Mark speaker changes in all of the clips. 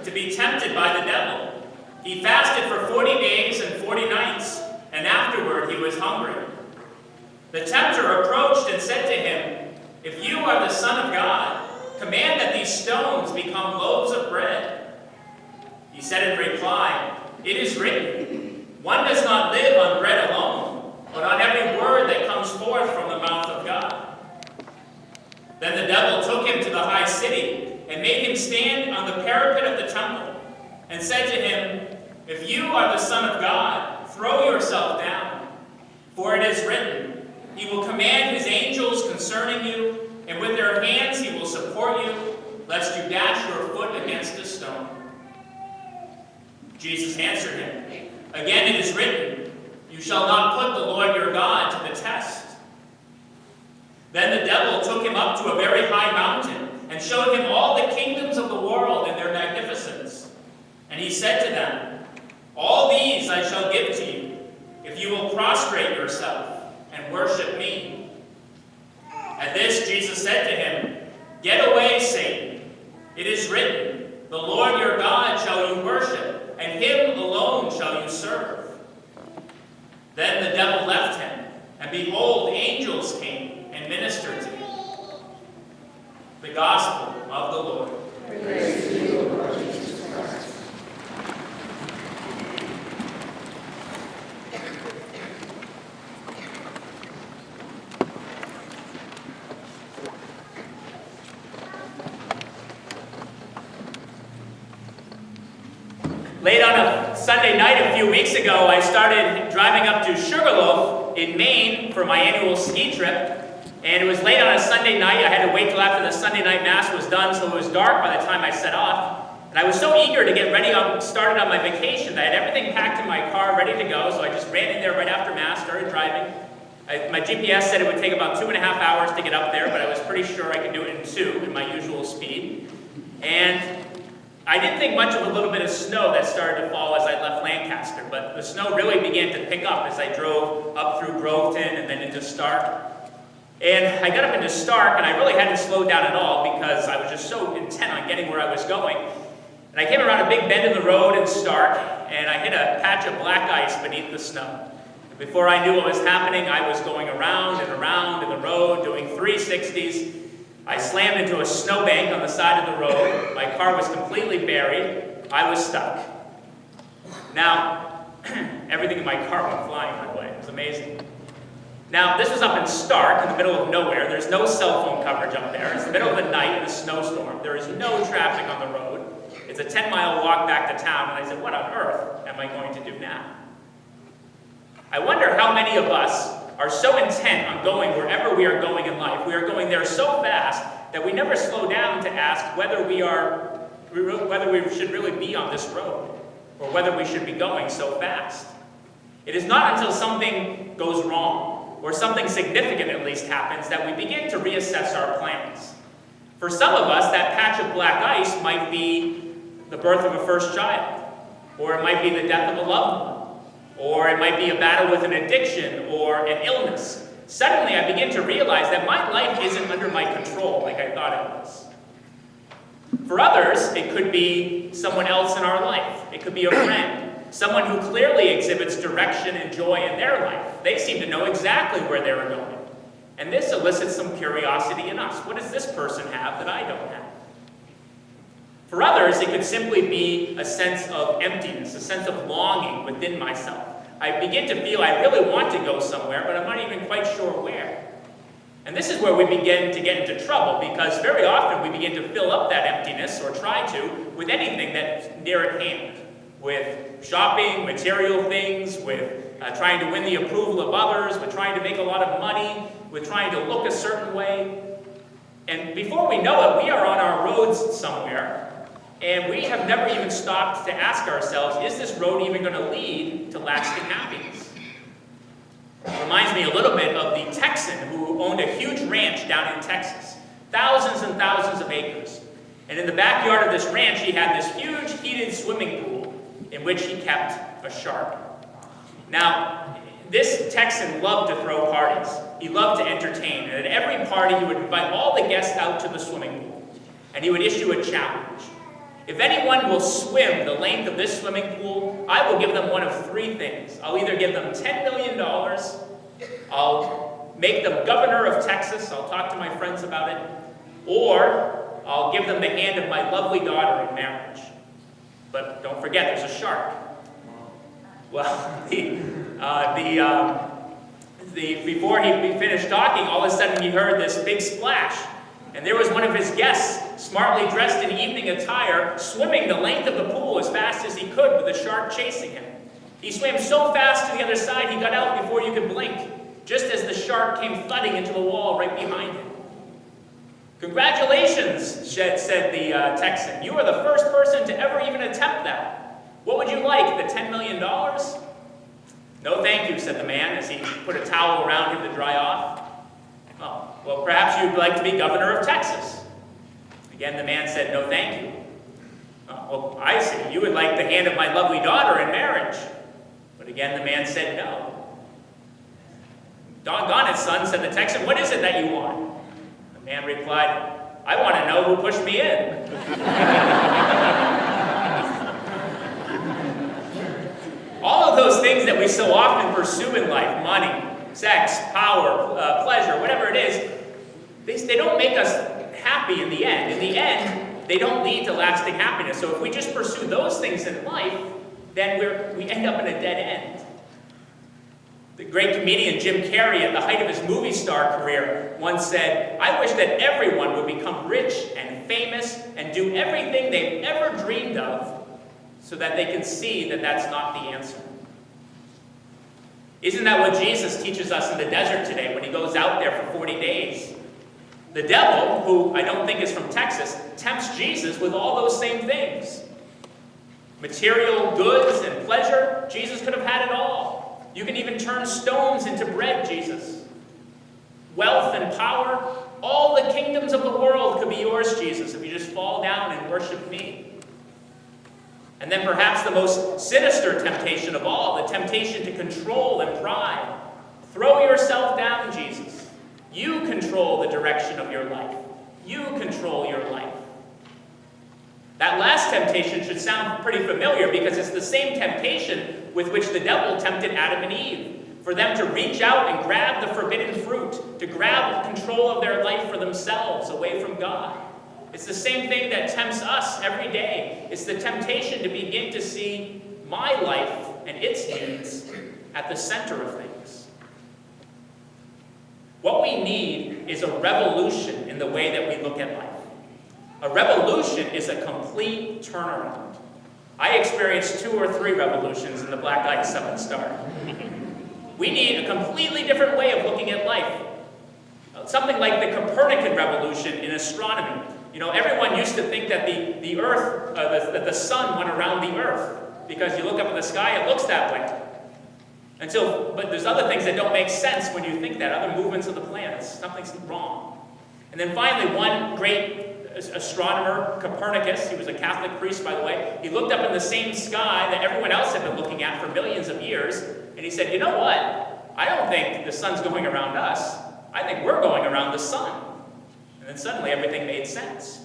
Speaker 1: to be tempted by the devil. He fasted for 40 days and 40 nights, and afterward he was hungry. The tempter approached and said to him, "If you are the Son of God, command that these stones become loaves of bread." He said in reply, "It is written, one does not live on bread alone, but on every word that comes forth from the mouth of God." Then the devil took him to the high city and made him stand on the parapet of the temple and said to him, "If you are the Son of God, throw yourself down. For it is written, he will command his angels concerning you, and with their hands he will support you, lest you dash your foot against a stone." Jesus answered him, "Again it is written, you shall not put the Lord your God to the test." Then the devil took him up to a very high mountain and showed him all the kingdoms of the world and their magnificence. And he said to them, "All these I shall give to you, if you will prostrate yourself and worship me." At this Jesus said to him, "Get away, Satan. It is written, the Lord your God shall you worship, and him alone shall you serve." Then the devil left him, and behold, angels came and ministered to him. The Gospel of the Lord.
Speaker 2: Praise to you, Lord Jesus Christ.
Speaker 1: Late on a Sunday night a few weeks ago, I started driving up to Sugarloaf in Maine for my annual ski trip. And it was late on a Sunday night. I had to wait till after the Sunday night Mass was done, so it was dark by the time I set off. And I was so eager to get ready, started on my vacation, that I had everything packed in my car, ready to go. So I just ran in there right after Mass, started driving. My GPS said it would take about 2.5 hours to get up there, but I was pretty sure I could do it in 2 in my usual speed. And I didn't think much of a little bit of snow that started to fall as I left Lancaster, but the snow really began to pick up as I drove up through Groveton and then into Stark. And I got up into Stark, and I really hadn't slowed down at all because I was just so intent on getting where I was going. And I came around a big bend in the road in Stark, and I hit a patch of black ice beneath the snow. And before I knew what was happening, I was going around and around in the road, doing 360s. I slammed into a snowbank on the side of the road. My car was completely buried. I was stuck. Now, everything in my car went flying, by the way. It was amazing. Now, this was up in Stark, in the middle of nowhere. There's no cell phone coverage up there. It's the middle of the night in a snowstorm. There is no traffic on the road. It's a 10-mile walk back to town, and I said, what on earth am I going to do now? I wonder how many of us are so intent on going wherever we are going in life. We are going there so fast that we never slow down to ask whether we should really be on this road, or whether we should be going so fast. It is not until something goes wrong, or something significant at least happens, that we begin to reassess our plans. For some of us, that patch of black ice might be the birth of a first child, or it might be the death of a loved one, or it might be a battle with an addiction or an illness. Suddenly, I begin to realize that my life isn't under my control like I thought it was. For others, it could be someone else in our life. It could be a friend. Someone who clearly exhibits direction and joy in their life. They seem to know exactly where they were going. And this elicits some curiosity in us. What does this person have that I don't have? For others, it could simply be a sense of emptiness, a sense of longing within myself. I begin to feel I really want to go somewhere, but I'm not even quite sure where. And this is where we begin to get into trouble, because very often we begin to fill up that emptiness, or try to, with anything that's near at hand. With shopping, material things, with trying to win the approval of others, with trying to make a lot of money, with trying to look a certain way. And before we know it, we are on our roads somewhere, and we have never even stopped to ask ourselves, is this road even going to lead to lasting happiness? It reminds me a little bit of the Texan who owned a huge ranch down in Texas. Thousands and thousands of acres. And in the backyard of this ranch, he had this huge heated swimming pool in which he kept a shark. Now, this Texan loved to throw parties. He loved to entertain. And at every party, he would invite all the guests out to the swimming pool. And he would issue a challenge. If anyone will swim the length of this swimming pool, I will give them one of three things. I'll either give them $10 million, I'll make them governor of Texas, I'll talk to my friends about it, or I'll give them the hand of my lovely daughter in marriage. But don't forget, there's a shark. Well, before he finished talking, all of a sudden he heard this big splash. And there was one of his guests, smartly dressed in evening attire, swimming the length of the pool as fast as he could with the shark chasing him. He swam so fast to the other side he got out before you could blink, just as the shark came thudding into the wall right behind him. "Congratulations," said the Texan. "You are the first person to ever even attempt that. What would you like, the $10 million? "No, thank you," said the man as he put a towel around him to dry off. "Oh, well, perhaps you'd like to be governor of Texas." Again, the man said, "No, thank you." "Oh, well, I see. You would like the hand of my lovely daughter in marriage." But again, the man said no. "Doggone it, son," said the Texan. "What is it that you want?" The man replied, "I want to know who pushed me in." All of those things that we so often pursue in life, money, sex, power, pleasure, whatever it is, they don't make us happy in the end. In the end, they don't lead to lasting happiness. So if we just pursue those things in life, then we end up in a dead end. The great comedian Jim Carrey, at the height of his movie star career, once said, "I wish that everyone would become rich and famous and do everything they've ever dreamed of so that they can see that that's not the answer." Isn't that what Jesus teaches us in the desert today when he goes out there for 40 days? The devil, who I don't think is from Texas, tempts Jesus with all those same things. Material goods and pleasure, Jesus could have had it all. You can even turn stones into bread, Jesus. Wealth and power, all the kingdoms of the world could be yours, Jesus, if you just fall down and worship me. And then perhaps the most sinister temptation of all, the temptation to control and pride. Throw yourself down, Jesus. You control the direction of your life. You control your life. That last temptation should sound pretty familiar because it's the same temptation with which the devil tempted Adam and Eve, for them to reach out and grab the forbidden fruit, to grab control of their life for themselves away from God. It's the same thing that tempts us every day. It's the temptation to begin to see my life and its needs at the center of things. What we need is a revolution in the way that we look at life. A revolution is a complete turnaround. I experienced 2 or 3 revolutions in the Black Ice Seven Star. We need a completely different way of looking at life. Something like the Copernican revolution in astronomy. You know, everyone used to think that the Earth, that the sun went around the Earth, because you look up in the sky, it looks that way. But there's other things that don't make sense when you think that, other movements of the planets. Something's wrong. And then finally, one great astronomer, Copernicus, he was a Catholic priest, by the way, he looked up in the same sky that everyone else had been looking at for millions of years, and he said, "You know what? I don't think the sun's going around us. I think we're going around the sun." And then suddenly everything made sense.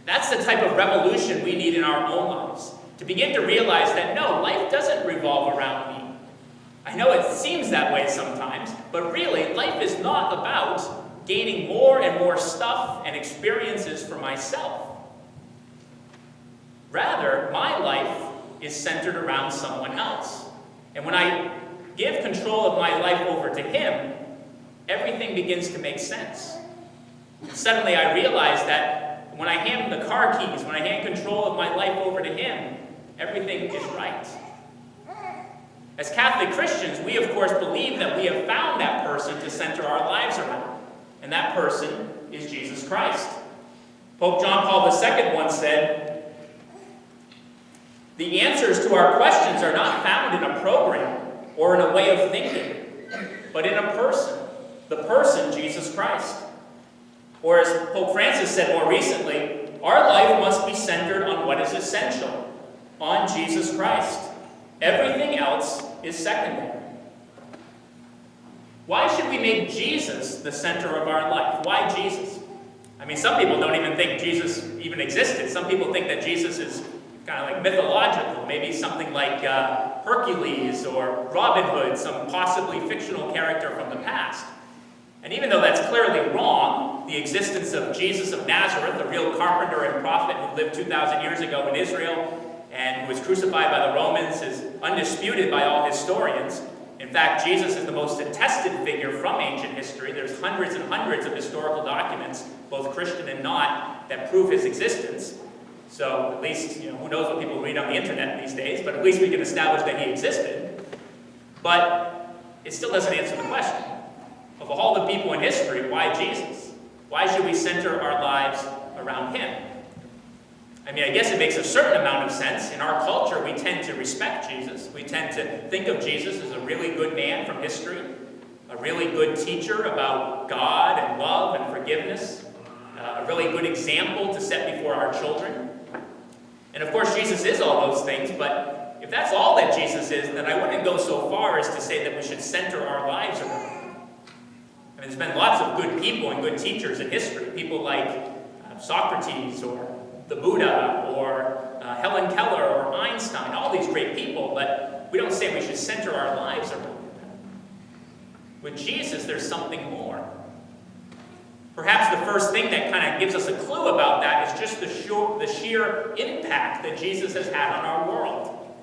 Speaker 1: That's the type of revolution we need in our own lives. To begin to realize that no, life doesn't revolve around me. I know it seems that way sometimes, but really, life is not about gaining more and more stuff and experiences for myself. Rather, my life is centered around someone else. And when I give control of my life over to him, everything begins to make sense. Suddenly I realize that when I hand the car keys, when I hand control of my life over to him, everything is right. As Catholic Christians, we of course believe that we have found that person to center our lives around. And that person is Jesus Christ. Pope John Paul II once said, "The answers to our questions are not found in a program or in a way of thinking, but in a person, the person Jesus Christ." Or as Pope Francis said more recently, our life must be centered on what is essential, on Jesus Christ. Everything else is secondary. Why should we make Jesus the center of our life? Why Jesus? I mean, some people don't even think Jesus even existed. Some people think that Jesus is kind of like mythological, maybe something like Hercules or Robin Hood, some possibly fictional character from the past. And even though that's clearly wrong, the existence of Jesus of Nazareth, a real carpenter and prophet who lived 2,000 years ago in Israel and who was crucified by the Romans, is undisputed by all historians. In fact, Jesus is the most attested figure from ancient history. There's hundreds and hundreds of historical documents, both Christian and not, that prove his existence. So at least, who knows what people read on the internet these days, but at least we can establish that he existed. But it still doesn't answer the question. Of all the people in history, why Jesus? Why should we center our lives around him? I mean, I guess it makes a certain amount of sense. In our culture, we tend to respect Jesus. We tend to think of Jesus as a really good man from history, a really good teacher about God and love and forgiveness, a really good example to set before our children. And of course, Jesus is all those things, but if that's all that Jesus is, then I wouldn't go so far as to say that we should center our lives around him. I mean, there's been lots of good people and good teachers in history, people like Socrates or the Buddha or Helen Keller or Einstein, all these great people, but we don't say we should center our lives around them. With Jesus, there's something more. Perhaps the first thing that kind of gives us a clue about that is just the sheer impact that Jesus has had on our world.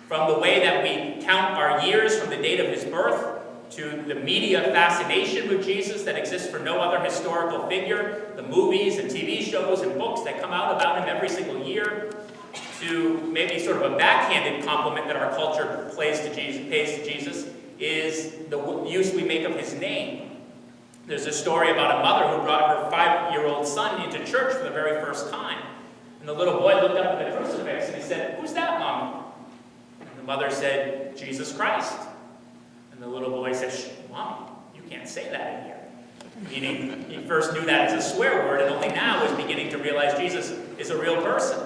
Speaker 1: From the way that we count our years from the date of his birth, to the media fascination with Jesus that exists for no other historical figure, the movies and TV shows and books that come out about him every single year, to maybe sort of a backhanded compliment that our culture pays to Jesus, is the use we make of his name. There's a story about a mother who brought her 5-year-old son into church for the very first time. And the little boy looked up at the crucifix and he said, "Who's that, Mom?" And the mother said, "Jesus Christ." And the little boy said, "Shh, Mommy, you can't say that in here." Meaning, he first knew that as a swear word and only now was beginning to realize Jesus is a real person.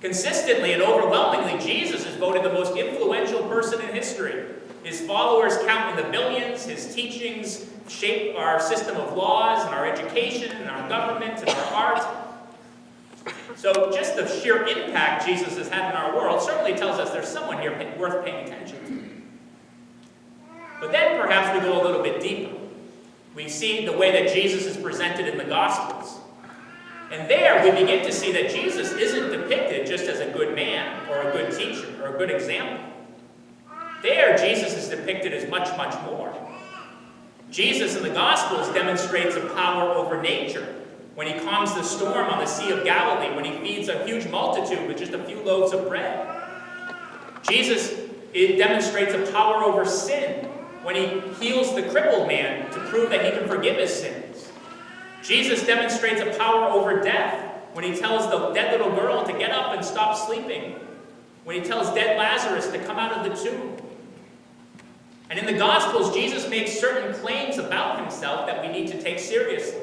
Speaker 1: Consistently and overwhelmingly, Jesus is voted the most influential person in history. His followers count in the billions. His teachings shape our system of laws and our education and our government and our art. So just the sheer impact Jesus has had in our world certainly tells us there's someone here worth paying attention to. But then perhaps we go a little bit deeper. We see the way that Jesus is presented in the Gospels. And there we begin to see that Jesus isn't depicted just as a good man or a good teacher or a good example. There, Jesus is depicted as much, much more. Jesus in the Gospels demonstrates a power over nature when he calms the storm on the Sea of Galilee, when he feeds a huge multitude with just a few loaves of bread. Jesus demonstrates a power over sin when he heals the crippled man to prove that he can forgive his sins. Jesus demonstrates a power over death when he tells the dead little girl to get up and stop sleeping, when he tells dead Lazarus to come out of the tomb. And in the Gospels, Jesus makes certain claims about himself that we need to take seriously.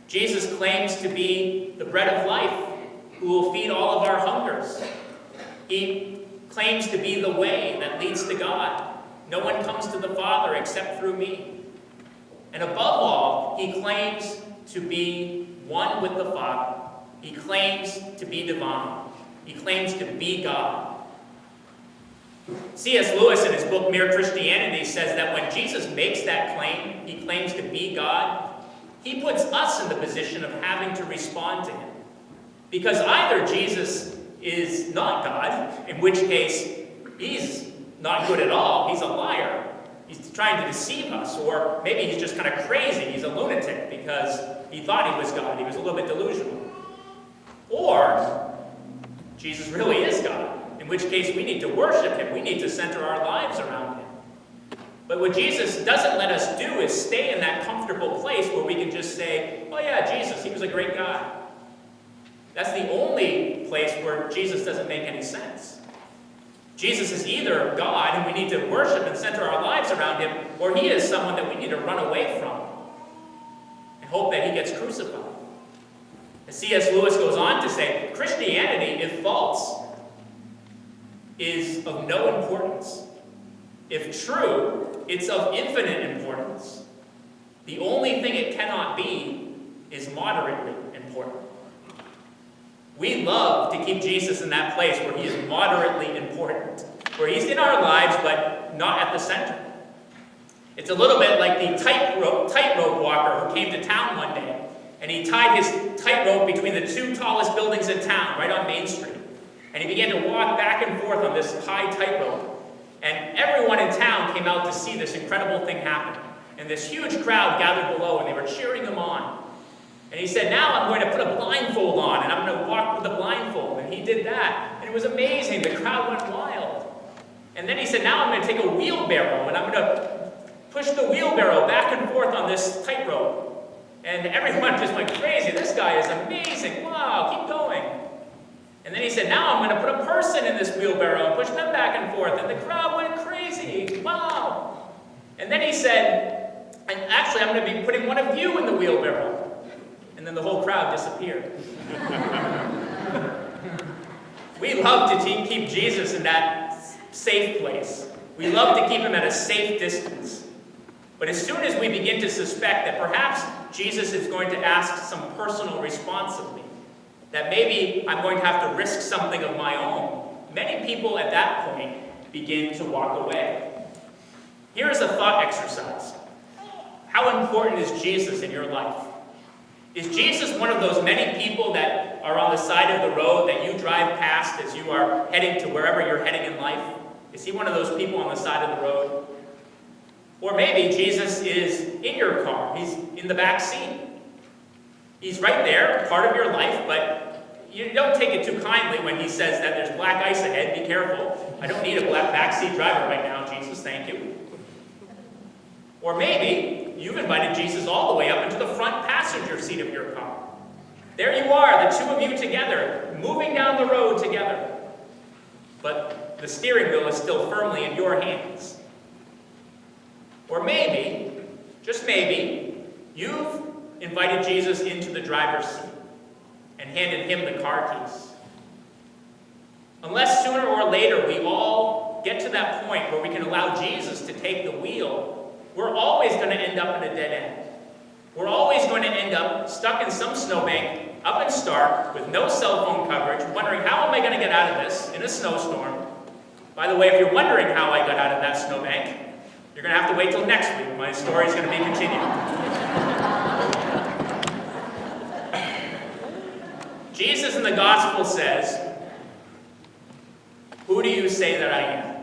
Speaker 1: Jesus claims to be the bread of life who will feed all of our hungers. He claims to be the way that leads to God. No one comes to the Father except through me. And above all, he claims to be one with the Father. He claims to be divine. He claims to be God. C.S. Lewis, in his book Mere Christianity, says that when Jesus makes that claim, he claims to be God, he puts us in the position of having to respond to him. Because either Jesus is not God, in which case he's not good at all, he's a liar, he's trying to deceive us, or maybe he's just kind of crazy, he's a lunatic because he thought he was God, he was a little bit delusional. Or Jesus really is God, in which case we need to worship him, we need to center our lives around him. But what Jesus doesn't let us do is stay in that comfortable place where we can just say, "Oh yeah, Jesus, he was a great guy." That's the only place where Jesus doesn't make any sense. Jesus is either God, and we need to worship and center our lives around him, or he is someone that we need to run away from and hope that he gets crucified. As C.S. Lewis goes on to say, Christianity, if false, is of no importance. If true, it's of infinite importance. The only thing it cannot be is moderately important. We love to keep Jesus in that place where he is moderately important, where he's in our lives but not at the center. It's a little bit like the tightrope walker who came to town one day, and he tied his tightrope between the two tallest buildings in town, right on Main Street. And he began to walk back and forth on this high tightrope. And everyone in town came out to see this incredible thing happen. And this huge crowd gathered below, and they were cheering him on. And he said, now I'm going to put a blindfold on, and I'm going to walk with a blindfold. And he did that, and it was amazing. The crowd went wild. And then he said, now I'm going to take a wheelbarrow, and I'm going to push the wheelbarrow back and forth on this tightrope. And everyone just went crazy. This guy is amazing. Wow, keep going. And then he said, now I'm going to put a person in this wheelbarrow and push them back and forth. And the crowd went crazy. Wow. And then he said, and actually, I'm going to be putting one of you in the wheelbarrow. And then the whole crowd disappeared. We love to keep Jesus in that safe place. We love to keep him at a safe distance. But as soon as we begin to suspect that perhaps Jesus is going to ask some personal response of me, that maybe I'm going to have to risk something of my own, many people at that point begin to walk away. Here is a thought exercise. How important is Jesus in your life? Is Jesus one of those many people that are on the side of the road that you drive past as you are heading to wherever you're heading in life? Is he one of those people on the side of the road? Or maybe Jesus is in your car. He's in the back seat. He's right there, part of your life, but you don't take it too kindly when he says that there's black ice ahead. Be careful. I don't need a black backseat driver right now, Jesus. Thank you. Or maybe you've invited Jesus all the way up into the front passenger seat of your car. There you are, the two of you together, moving down the road together. But the steering wheel is still firmly in your hands. Or maybe, just maybe, you've invited Jesus into the driver's seat and handed him the car keys. Unless sooner or later we all get to that point where we can allow Jesus to take the wheel, we're always going to end up in a dead end. We're always going to end up stuck in some snowbank, up in Stark, with no cell phone coverage, wondering how am I going to get out of this in a snowstorm. By the way, if you're wondering how I got out of that snowbank, you're going to have to wait till next week. My story is going to be continued. Jesus in the gospel says, who do you say that I am?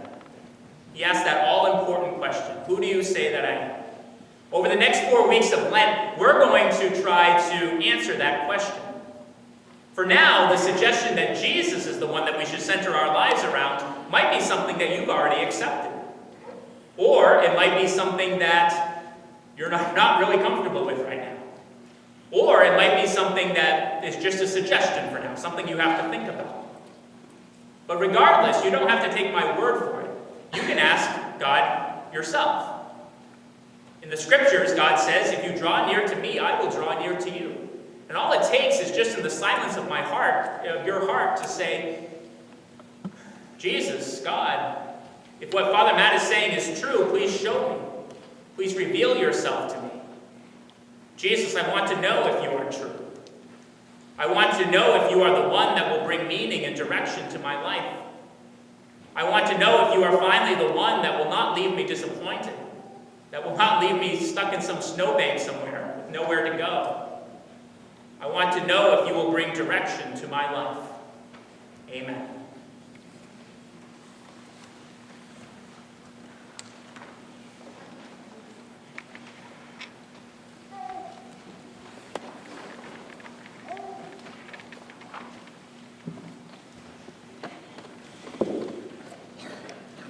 Speaker 1: He asked that all-important question. Who do you say that I am? Over the next 4 weeks of Lent, we're going to try to answer that question. For now, the suggestion that Jesus is the one that we should center our lives around might be something that you've already accepted. Or it might be something that you're not really comfortable with right now. Or it might be something that is just a suggestion for now, something you have to think about. But regardless, you don't have to take my word for it. You can ask God yourself. In the scriptures, God says, if you draw near to me, I will draw near to you. And all it takes is just in the silence of my heart, of your heart, to say, Jesus, God, if what Father Matt is saying is true, please show me. Please reveal yourself to me. Jesus, I want to know if you are true. I want to know if you are the one that will bring meaning and direction to my life. I want to know if you are finally the one that will not leave me disappointed, that will not leave me stuck in some snowbank somewhere with nowhere to go. I want to know if you will bring direction to my life. Amen.